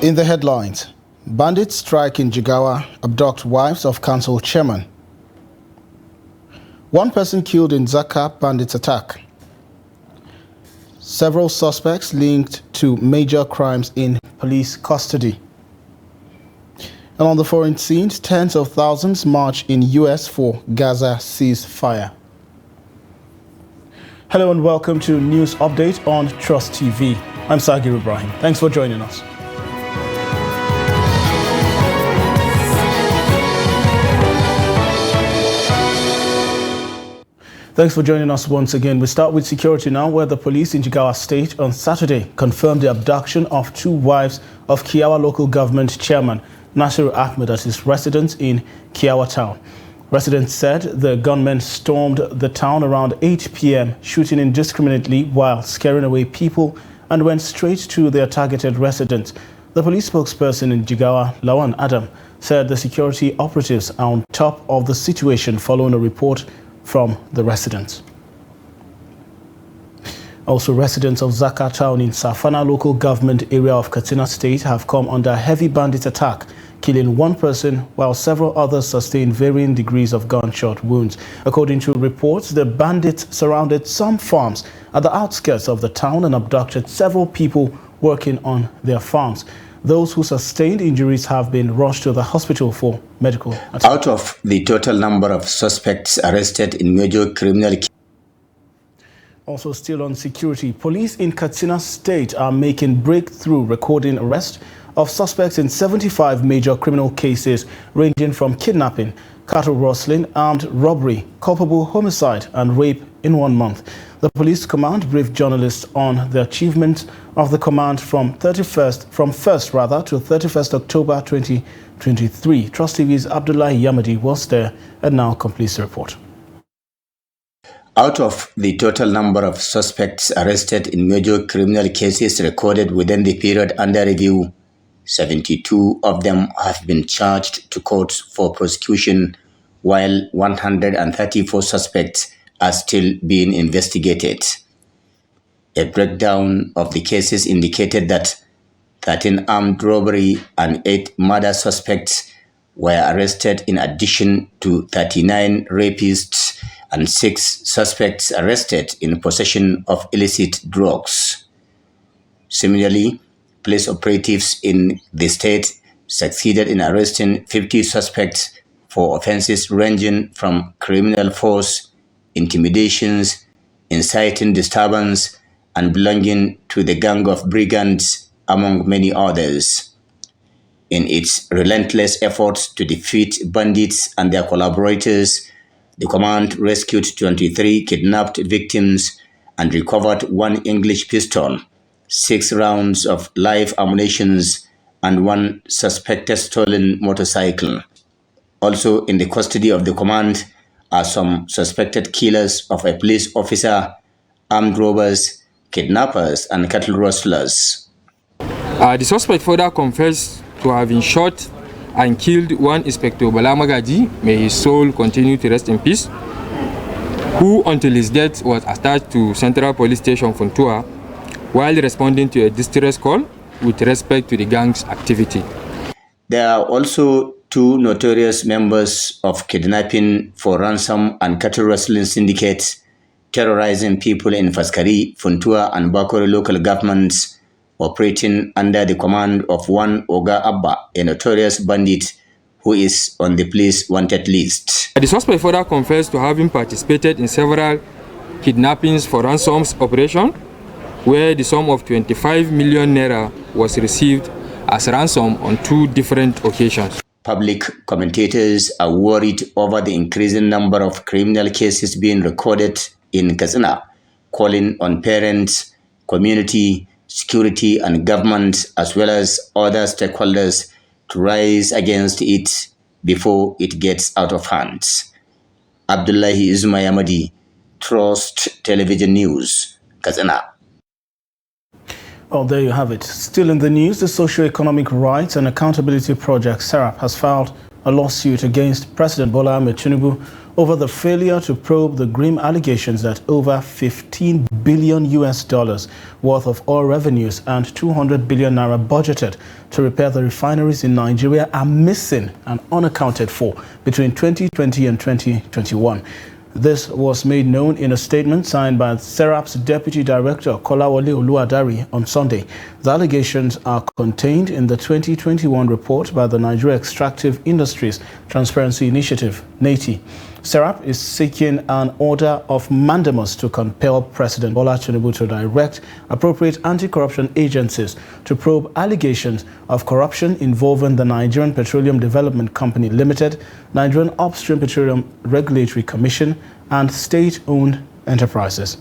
In the headlines, bandits strike in Jigawa, abduct wives of council chairman. One person killed in Zaka bandits attack. Several suspects linked to major crimes in police custody. And on the foreign scenes, tens of thousands march in US for Gaza ceasefire. Hello and welcome to News Update on Trust TV. I'm Sagir Ibrahim. Thanks for joining us. Thanks for joining us once again. We start with security now, where the police in Jigawa State on Saturday confirmed the abduction of two wives of Kiawa local government chairman Nasiru Ahmed at his residence in Kiawa town. Residents said the gunmen stormed the town around 8 p.m., shooting indiscriminately while scaring away people, and went straight to their targeted residence. The police spokesperson in Jigawa, Lawan Adam, said the security operatives are on top of the situation following a report from the residents. Also, residents of Zaka town in Safana local government area of Katsina State have come under heavy bandit attack, killing one person while several others sustained varying degrees of gunshot wounds. According to reports, the bandits surrounded some farms at the outskirts of the town and abducted several people working on their farms. Those who sustained injuries have been rushed to the hospital for medical attention. Out of the total number of suspects arrested in major criminal cases. Also still on security, police in Katsina State are making breakthrough, recording arrest of suspects in 75 major criminal cases ranging from kidnapping, cattle rustling, armed robbery, culpable homicide and rape in 1 month. The police command briefed journalists on the achievement of the command from 1st to 31st October 2023. Trust TV's Abdullahi Yamadi was there and now completes the report. Out of the total number of suspects arrested in major criminal cases recorded within the period under review, 72 of them have been charged to court for prosecution, while 134 suspects are still being investigated. A breakdown of the cases indicated that 13 armed robbery and 8 murder suspects were arrested, in addition to 39 rapists and 6 suspects arrested in possession of illicit drugs. Similarly, police operatives in the state succeeded in arresting 50 suspects for offenses ranging from criminal force, intimidations, inciting disturbance, and belonging to the gang of brigands, among many others. In its relentless efforts to defeat bandits and their collaborators, the command rescued 23 kidnapped victims and recovered 1 English pistol, 6 rounds of live ammunition, and 1 suspected stolen motorcycle. Also in the custody of the command are some suspected killers of a police officer, armed robbers, kidnappers, and cattle rustlers. The suspect further confessed to having shot and killed one Inspector Balamagaji, may his soul continue to rest in peace, who until his death was attached to Central Police Station Funtua while responding to a distress call with respect to the gang's activity. There are also 2 notorious members of kidnapping for ransom and cattle rustling syndicates terrorizing people in Faskari, Funtua, and Bakore local governments, operating under the command of one Oga Abba, a notorious bandit who is on the police wanted list. The suspect further confessed to having participated in several kidnappings for ransoms operation, where the sum of 25 million naira was received as ransom on 2 different occasions. Public commentators are worried over the increasing number of criminal cases being recorded in Katsina, calling on parents, community, security, and government, as well as other stakeholders, to rise against it before it gets out of hand. Abdullahi Yamadi, Trust Television News, Katsina. Well, there you have it. Still in the news, the Socio-Economic Rights and Accountability Project, SARAP, has filed a lawsuit against President Bola Ahmed Tinubu over the failure to probe the grim allegations that over $15 billion worth of oil revenues and 200 billion naira budgeted to repair the refineries in Nigeria are missing and unaccounted for between 2020 and 2021. This was made known in a statement signed by SARAP's Deputy Director, Kolawole Oluwadari, on Sunday. The allegations are contained in the 2021 report by the Nigeria Extractive Industries Transparency Initiative, NATI. SARAP is seeking an order of mandamus to compel President Bola Tinubu to direct appropriate anti-corruption agencies to probe allegations of corruption involving the Nigerian Petroleum Development Company Limited, Nigerian Upstream Petroleum Regulatory Commission, and state-owned enterprises.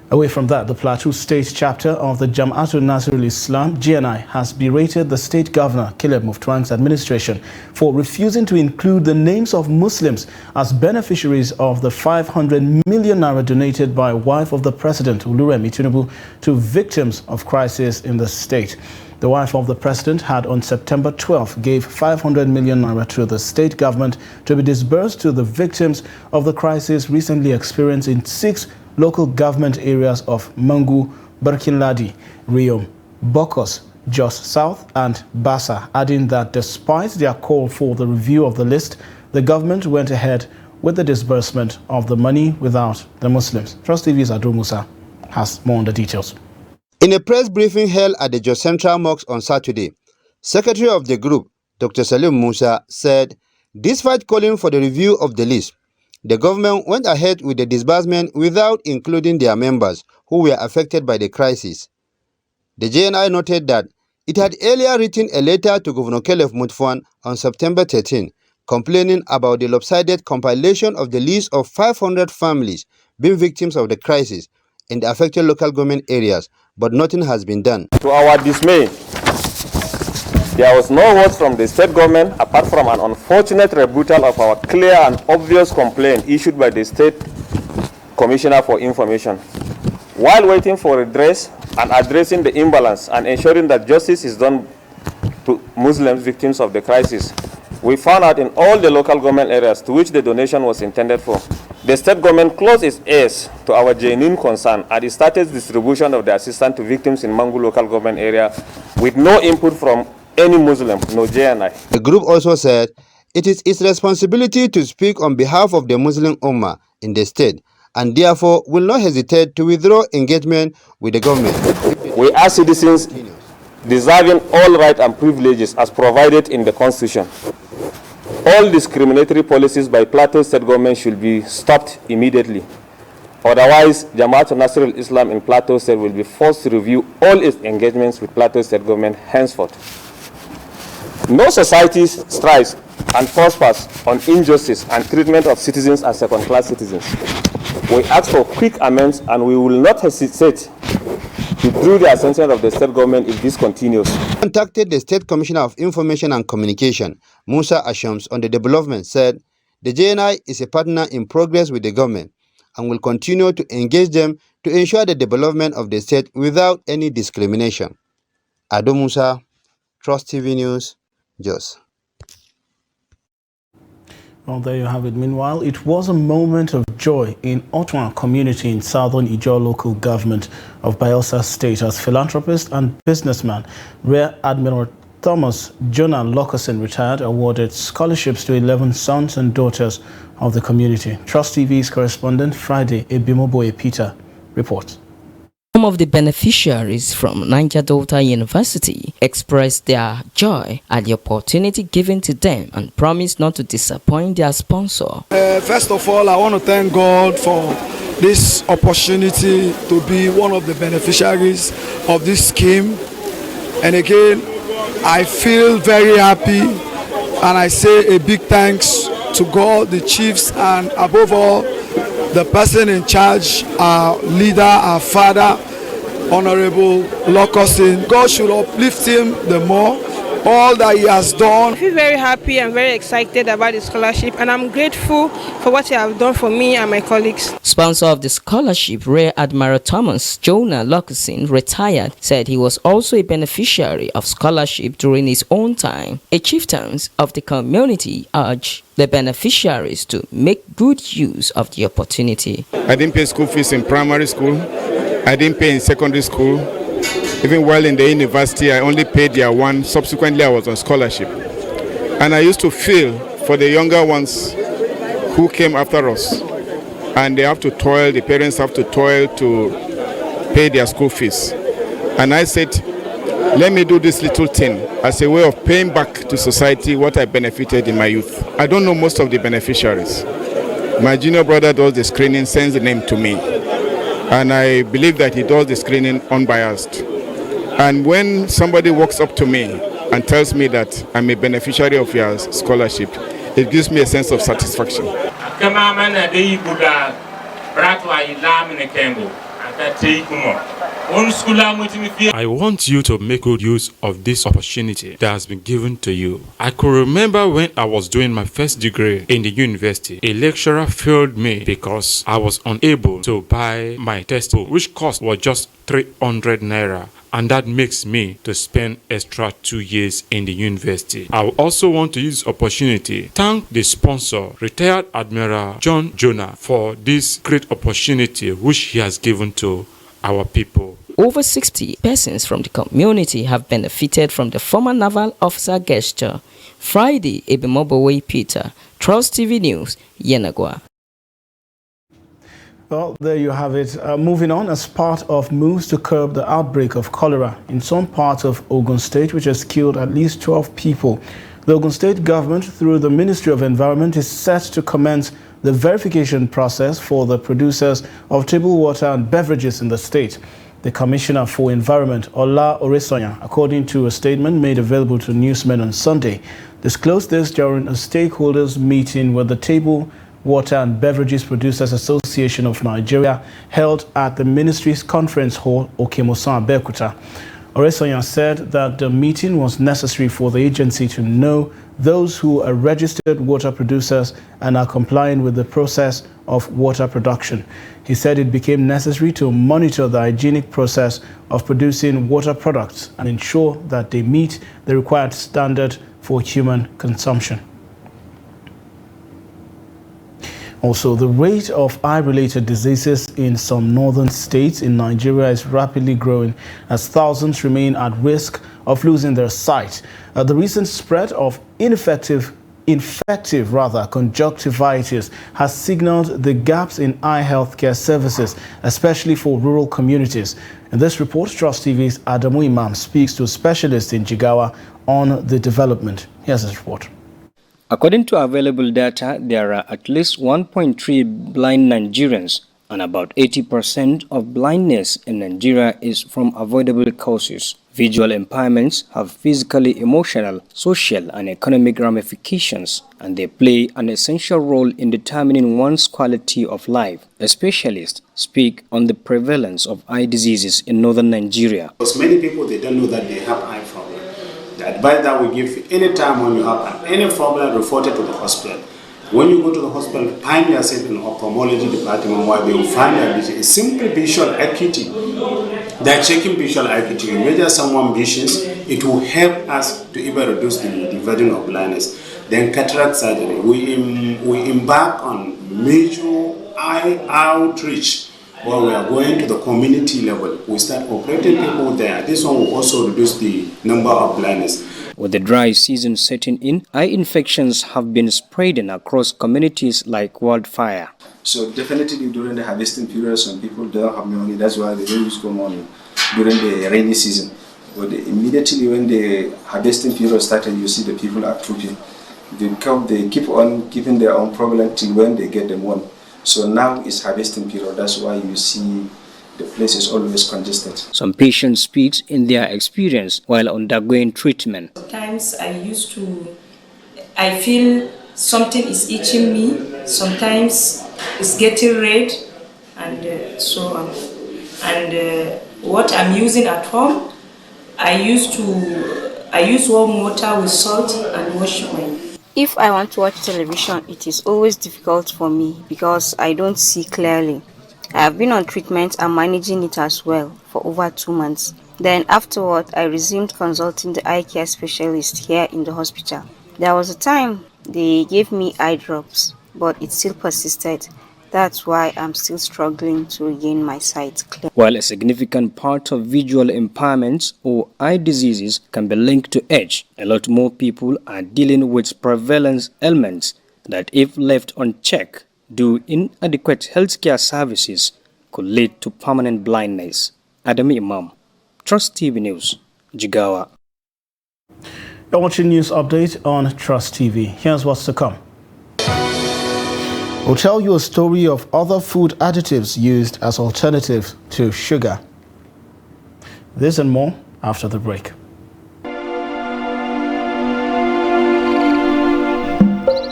Away from that, the Plateau State chapter of the Jamaatul Nasirul Islam, GNI, has berated the state governor, Caleb Mutfwang's administration for refusing to include the names of Muslims as beneficiaries of the 500 million naira donated by wife of the president, Oluremi Tinubu, to victims of crisis in the state. The wife of the president had on September 12 gave 500 million naira to the state government to be disbursed to the victims of the crisis recently experienced in 6 local government areas of Mangu, Barkinladi, Riom, Bokos, Jos South and Bassa, adding that despite their call for the review of the list, the government went ahead with the disbursement of the money without the Muslims. Trust TV's Musa has more on the details. In a press briefing held at the Jos Central Mosque on Saturday, Secretary of the group, Dr. Salim Musa, said, despite calling for the review of the list, the government went ahead with the disbursement without including their members who were affected by the crisis. The JNI noted that it had earlier written a letter to Governor Caleb Mutfwang on September 13, complaining about the lopsided compilation of the list of 500 families being victims of the crisis in the affected local government areas, but nothing has been done. To our dismay, there was no word from the state government apart from an unfortunate rebuttal of our clear and obvious complaint issued by the State Commissioner for Information. While waiting for redress and addressing the imbalance and ensuring that justice is done to Muslims victims of the crisis, we found out in all the local government areas to which the donation was intended for, the state government closed its ears to our genuine concern and it started distribution of the assistance to victims in Mangu local government area with no input from any Muslim, no JNI. The group also said it is its responsibility to speak on behalf of the Muslim Ummah in the state and therefore will not hesitate to withdraw engagement with the government. We are citizens deserving all rights and privileges as provided in the Constitution. All discriminatory policies by Plateau State government should be stopped immediately. Otherwise, Jamaatul Nasirul Islam in Plateau State will be forced to review all its engagements with Plateau State government henceforth. No society strives and prospers on injustice and treatment of citizens as second-class citizens. We ask for quick amends and we will not hesitate to draw the attention of the state government if this continues. Contacted the State Commissioner of Information and Communication, Musa Ashams, on the development, said the JNI is a partner in progress with the government and will continue to engage them to ensure the development of the state without any discrimination. Ado Musa, Trust TV News, Jos. Well, there you have it. Meanwhile, it was a moment of joy in Otwan community in southern Ijaw local government of Bayelsa State as philanthropist and businessman Rear Admiral Thomas Jonah Lockerson retired awarded scholarships to 11 sons and daughters of the community. Trust TV's correspondent Friday Ebimoboye Peter reports. Some of the beneficiaries from Niger Delta University expressed their joy at the opportunity given to them and promised not to disappoint their sponsor. First of all, I want to thank God for this opportunity to be one of the beneficiaries of this scheme. And again, I feel very happy and I say a big thanks to God, the chiefs, and above all, the person in charge, our leader, our father, Honorable Lockerson. God should uplift him the more all that he has done. I feel very happy and very excited about the scholarship, and I'm grateful for what he has done for me and my colleagues. Sponsor of the scholarship, Rear Admiral Thomas Jonah Lockerson, retired, said he was also a beneficiary of scholarship during his own time. A chieftains of the community urged the beneficiaries to make good use of the opportunity. I didn't pay school fees in primary school. I didn't pay in secondary school. Even while in the university, I only paid year one. Subsequently, I was on scholarship. And I used to feel for the younger ones who came after us. And they have to toil, the parents have to toil to pay their school fees. And I said, let me do this little thing as a way of paying back to society what I benefited in my youth. I don't know most of the beneficiaries. My junior brother does the screening, sends the name to me. And I believe that he does the screening unbiased. And when somebody walks up to me and tells me that I'm a beneficiary of your scholarship, it gives me a sense of satisfaction. I want you to make good use of this opportunity that has been given to you. I could remember when I was doing my first degree in the university, a lecturer failed me because I was unable to buy my textbook, which cost was just 300 naira. And that makes me to spend extra 2 years in the university. I also want to use this opportunity to thank the sponsor, retired Admiral John Jonah, for this great opportunity which he has given to our people. Over 60 persons from the community have benefited from the former naval officer gesture. Friday, Ebimobowe Peter, Trust TV News, Yenagwa. Well, there you have it. Moving on, as part of moves to curb the outbreak of cholera in some parts of Ogun State, which has killed at least 12 people, the Ogun State government, through the Ministry of Environment, is set to commence the verification process for the producers of table water and beverages in the state. The Commissioner for Environment, Ola Oresonya, according to a statement made available to newsmen on Sunday, disclosed this during a stakeholders meeting with the Table Water and Beverages Producers Association of Nigeria held at the ministry's conference hall, Okemosan, Abeokuta. Oresonya said that the meeting was necessary for the agency to know those who are registered water producers and are complying with the process of water production. He said it became necessary to monitor the hygienic process of producing water products and ensure that they meet the required standard for human consumption. Also, the rate of eye-related diseases in some northern states in Nigeria is rapidly growing as thousands remain at risk of losing their sight. The recent spread of infective conjunctivitis has signaled the gaps in eye healthcare services, especially for rural communities. In this report, Trust TV's Adamu Imam speaks to specialists in Jigawa on the development. Here's his report. According to available data, there are at least 1.3 blind Nigerians, and about 80% of blindness in Nigeria is from avoidable causes. Visual impairments have physical, emotional, social, and economic ramifications, and they play an essential role in determining one's quality of life. A specialist speaks on the prevalence of eye diseases in northern Nigeria. Because many people, they don't know that they have eye problem. The advice that we give any time when you have any problem, report it to the hospital. When you go to the hospital, find yourself in the ophthalmology department where they will find a simple visual acuity. They're checking visual acuity. You measure someone's visions, it will help us to even reduce the burden of blindness. Then cataract surgery. We embark on major eye outreach where we are going to the community level. We start operating people there. This one will also reduce the number of blindness. With the dry season setting in, eye infections have been spreading across communities like wildfire. So definitely during the harvesting period, some people don't have money. That's why they don't use money during the rainy season. But immediately when the harvesting period started, you see the people are trooping. They keep on keeping their own problem till when they get them one. So now it's harvesting period. That's why you see the place is always congested. Some patients speak in their experience while undergoing treatment. Sometimes I feel something is itching me. Sometimes it's getting red and so on. And what I'm using at home, I used to I use warm water with salt and wash my. If I want to watch television, it is always difficult for me because I don't see clearly. I have been on treatment and managing it as well for over 2 months. Then afterward, I resumed consulting the eye care specialist here in the hospital. There was a time they gave me eye drops, but it still persisted. That's why I'm still struggling to regain my sight clear. While a significant part of visual impairments or eye diseases can be linked to age, a lot more people are dealing with prevalence ailments that, if left unchecked due inadequate healthcare services, could lead to permanent blindness. Adam Imam, Trust TV News, Jigawa. You're watching News Update on Trust TV. Here's what's to come. We'll tell you a story of other food additives used as alternative to sugar. This and more after the break.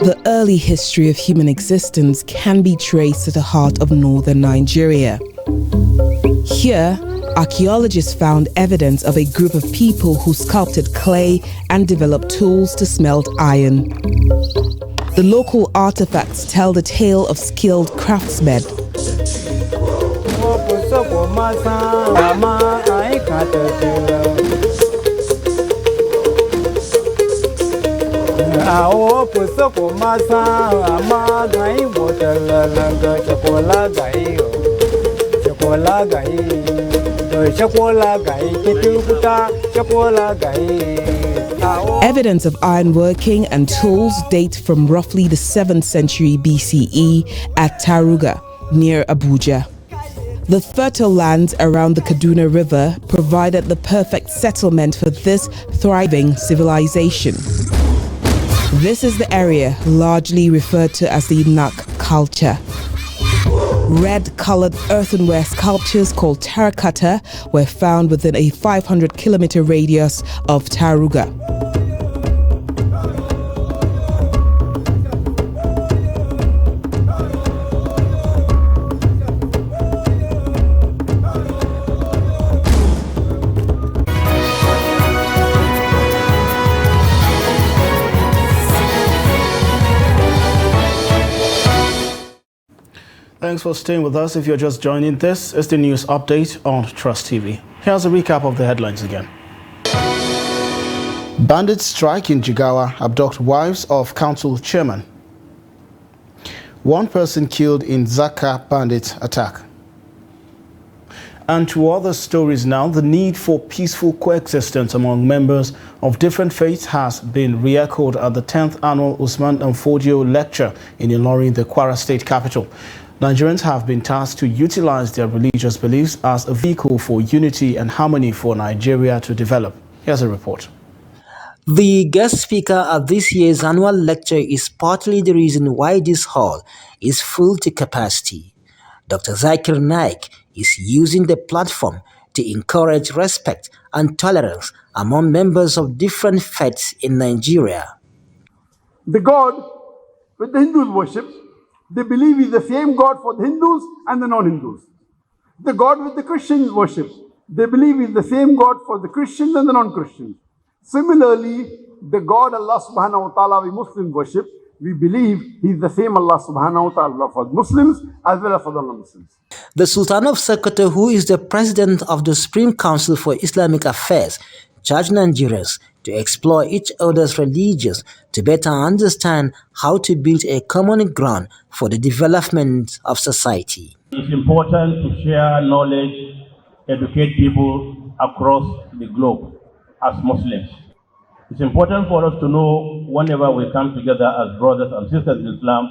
The early history of human existence can be traced to the heart of northern Nigeria. Here, archaeologists found evidence of a group of people who sculpted clay and developed tools to smelt iron. The local artifacts tell the tale of skilled craftsmen. Evidence of ironworking and tools date from roughly the 7th century BCE at Taruga, near Abuja. The fertile lands around the Kaduna River provided the perfect settlement for this thriving civilization. This is the area largely referred to as the Nak culture. Red-colored earthenware sculptures called terracotta were found within a 500-kilometer radius of Taruga. Thanks for staying with us. If you're just joining, this is the news update on Trust TV. Here's a recap of the headlines again. Bandits strike in Jigawa, abduct wives of council chairman. 1 person killed in Zaka bandit attack. And to other stories now, the need for peaceful coexistence among members of different faiths has been re-echoed at the 10th annual Usman and Fodio lecture in Ilorin, the Kwara state capital. Nigerians have been tasked to utilize their religious beliefs as a vehicle for unity and harmony for Nigeria to develop. Here's a report. The guest speaker at this year's annual lecture is partly the reason why this hall is full to capacity. Dr. Zakir Naik is using the platform to encourage respect and tolerance among members of different faiths in Nigeria. The God which the Hindus worship, they believe is the same God for the Hindus and the non-Hindus. The God which the Christians worship, they believe is the same God for the Christians and the non-Christians. Similarly, the God Allah subhanahu wa ta'ala we Muslims worship, we believe he is the same Allah subhanahu wa ta'ala for Muslims as well as for the non-Muslims. The Sultan of Sokoto, who is the president of the Supreme Council for Islamic Affairs, charged Nigerians to explore each other's religions to better understand how to build a common ground for the development of society. It's important to share knowledge, educate people across the globe as Muslims. It's important for us to know whenever we come together as brothers and sisters in Islam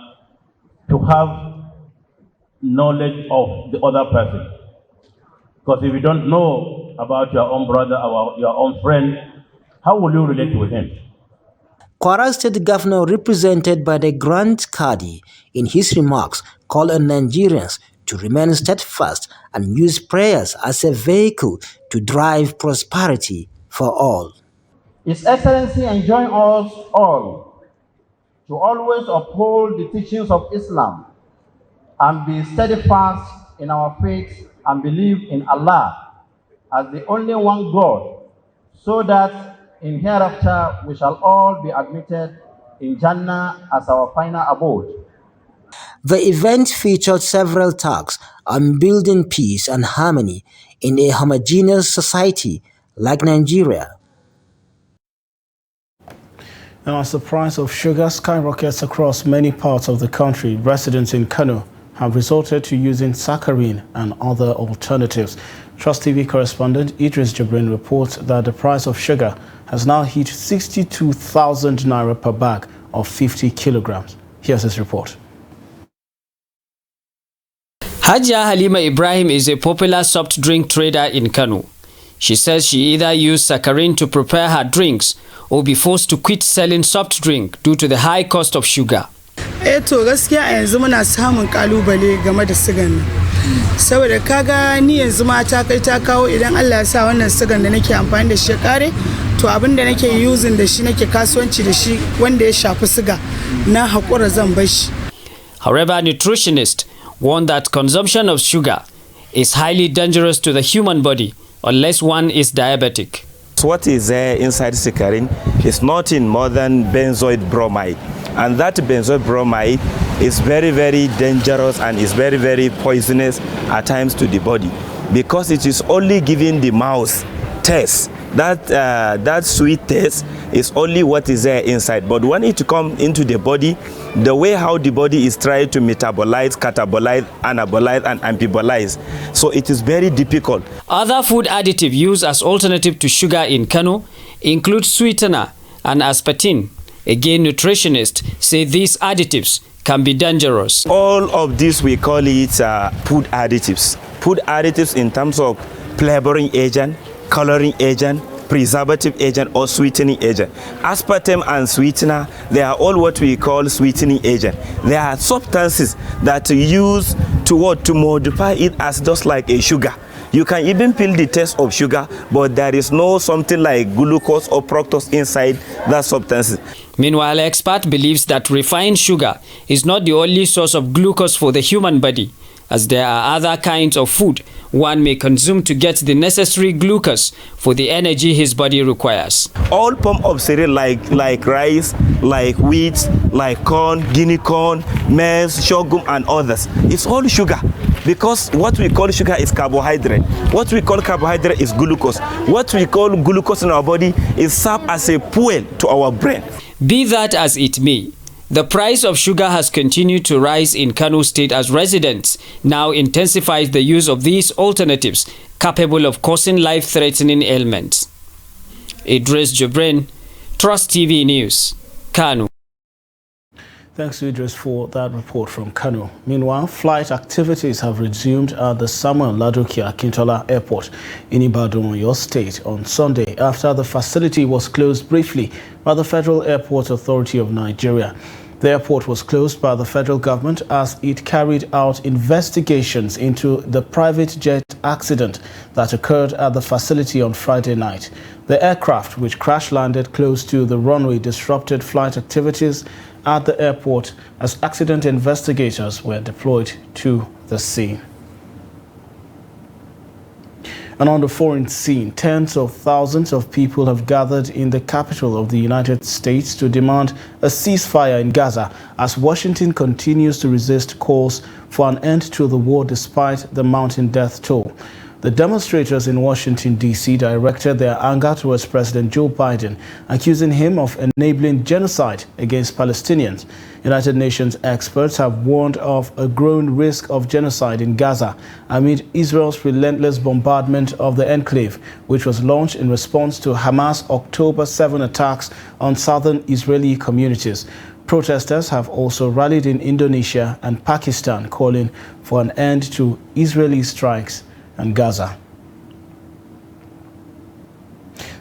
to have knowledge of the other person. Because if you don't know about your own brother or your own friend, how will you relate with him? Kwara State Governor, represented by the Grand Kadi, in his remarks called on Nigerians to remain steadfast and use prayers as a vehicle to drive prosperity for all. His Excellency enjoins us all to always uphold the teachings of Islam and be steadfast in our faith and believe in Allah as the only one God, so that in hereafter we shall all be admitted in Jannah as our final abode. The event featured several talks on building peace and harmony in a homogeneous society like Nigeria. Now, as the price of sugar skyrockets across many parts of the country, residents in Kano have resorted to using saccharin and other alternatives. Trust TV correspondent Idris Jibrin reports that the price of sugar has now hit 62,000 naira per bag of 50 kilograms. Here's his report. Hajia Halima Ibrahim is a popular soft drink trader in Kano. She says she either used saccharin to prepare her drinks or be forced to quit selling soft drink due to the high cost of sugar. To gaskiya a yanzu muna samun kalubale game da sigan nan. Saboda kaga ni yanzu ma ta kai ta kawo idan Allah ya sa wannan sigan da nake amfani da shi ya kare, to abin da nake using da shi nake kasuwanci da shi wanda ya shafi siga na hakura zan bar shi. However, nutritionists warn that consumption of sugar is highly dangerous to the human body unless one is diabetic. What is there inside saccharin is nothing more than benzoyl bromide, and that benzoyl bromide is very, very dangerous and is very, very poisonous at times to the body, because it is only giving the mouth taste. That sweet taste is only what is there inside, but when it comes into the body, the way how the body is trying to metabolize, catabolize, anabolize and amphibolize, so it is very difficult. Other food additives used as alternative to sugar in Kano include sweetener and aspartame. Again, nutritionists say these additives can be dangerous. All of this we call it food additives. Food additives in terms of flavoring agent, coloring agent, preservative agent or sweetening agent. Aspartame and sweetener, they are all what we call sweetening agent. They are substances that use to modify it as just like a sugar. You can even feel the taste of sugar, but there is no something like glucose or fructose inside that substance. Meanwhile, expert believes that refined sugar is not the only source of glucose for the human body, as there are other kinds of food one may consume to get the necessary glucose for the energy his body requires. All form of cereal like rice, like wheat, like corn, guinea corn, maize, sorghum and others, it's all sugar. Because what we call sugar is carbohydrate. What we call carbohydrate is glucose. What we call glucose in our body is serve as a fuel to our brain. Be that as it may, the price of sugar has continued to rise in Kano State as residents now intensify the use of these alternatives capable of causing life-threatening ailments. Idris Jibrin, Trust TV News, Kano. Thanks to Idris for that report from Kano. Meanwhile, flight activities have resumed at the Samuel Ladoke Akintola Airport in Ibadan, Oyo State, on Sunday after the facility was closed briefly by the Federal Airport Authority of Nigeria. The airport was closed by the federal government as it carried out investigations into the private jet accident that occurred at the facility on Friday night. The aircraft, which crash-landed close to the runway, disrupted flight activities at the airport as accident investigators were deployed to the scene. And on the foreign scene, tens of thousands of people have gathered in the capital of the United States to demand a ceasefire in Gaza as Washington continues to resist calls for an end to the war despite the mounting death toll. The demonstrators in Washington, D.C. directed their anger towards President Joe Biden, accusing him of enabling genocide against Palestinians. United Nations experts have warned of a growing risk of genocide in Gaza amid Israel's relentless bombardment of the enclave, which was launched in response to Hamas' October 7 attacks on southern Israeli communities. Protesters have also rallied in Indonesia and Pakistan, calling for an end to Israeli strikes and Gaza.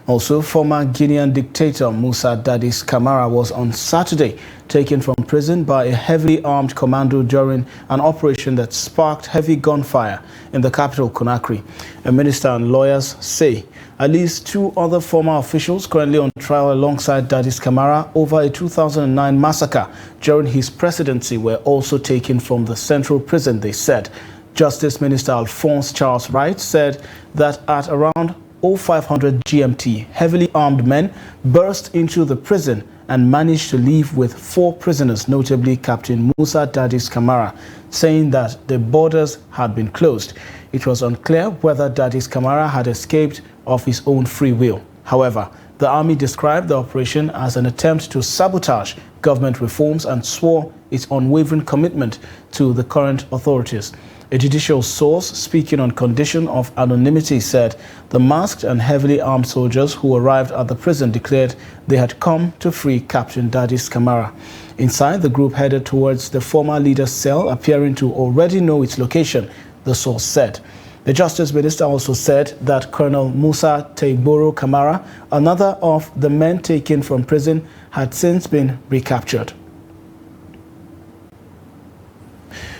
Also, former Guinean dictator Musa Dadis Kamara was on Saturday taken from prison by a heavily armed commando during an operation that sparked heavy gunfire in the capital, Conakry. A minister and lawyers say at least two other former officials currently on trial alongside Dadis Kamara over a 2009 massacre during his presidency were also taken from the central prison, they said. Justice Minister Alphonse Charles Wright said that at around 0500 GMT, heavily armed men burst into the prison and managed to leave with 4 prisoners, notably Captain Musa Dadis Kamara, saying that the borders had been closed. It was unclear whether Dadis Kamara had escaped of his own free will. However, the army described the operation as an attempt to sabotage government reforms and swore its unwavering commitment to the current authorities. A judicial source speaking on condition of anonymity said the masked and heavily armed soldiers who arrived at the prison declared they had come to free Captain Dadis Kamara. Inside, the group headed towards the former leader's cell, appearing to already know its location, the source said. The Justice Minister also said that Colonel Musa Teigboro Kamara, another of the men taken from prison, had since been recaptured.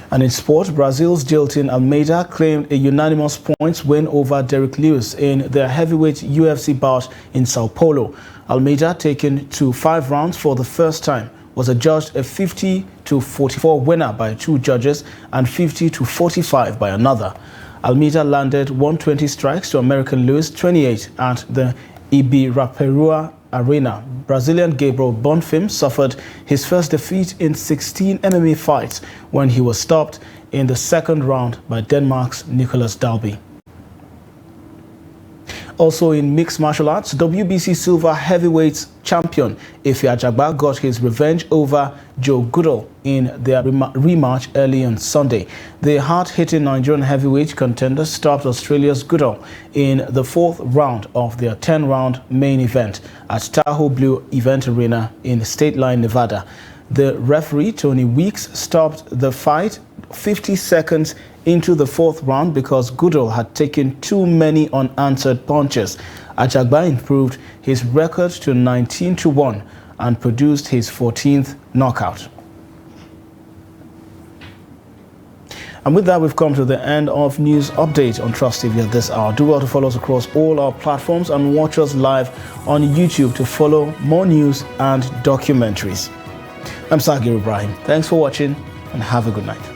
And in sport, Brazil's Dilin Almeida claimed a unanimous points win over Derek Lewis in their heavyweight UFC bout in Sao Paulo. Almeida, taken to 5 rounds for the first time, was adjudged a 50-44 winner by 2 judges and 50-45 by another. Almeida landed 120 strikes to American Lewis 28 at the Ibirapuera Arena. Brazilian Gabriel Bonfim suffered his first defeat in 16 MMA fights when he was stopped in the 2nd round by Denmark's Nicolas Dalby. Also in mixed martial arts, WBC silver heavyweight champion Efe Ajagba got his revenge over Joe Goodall in their rematch early on Sunday. The hard-hitting Nigerian heavyweight contender stopped Australia's Goodall in the 4th round of their 10-round main event at Tahoe Blue Event Arena in State Line, Nevada. The referee, Tony Weeks, stopped the fight 50 seconds into the 4th round because Goodall had taken too many unanswered punches. Ajagba improved his record to 19-1 and produced his 14th knockout. And with that, we've come to the end of News Update on Trust TV at this hour. Do well to follow us across all our platforms and watch us live on YouTube to follow more news and documentaries. I'm Sagir Ibrahim. Thanks for watching and have a good night.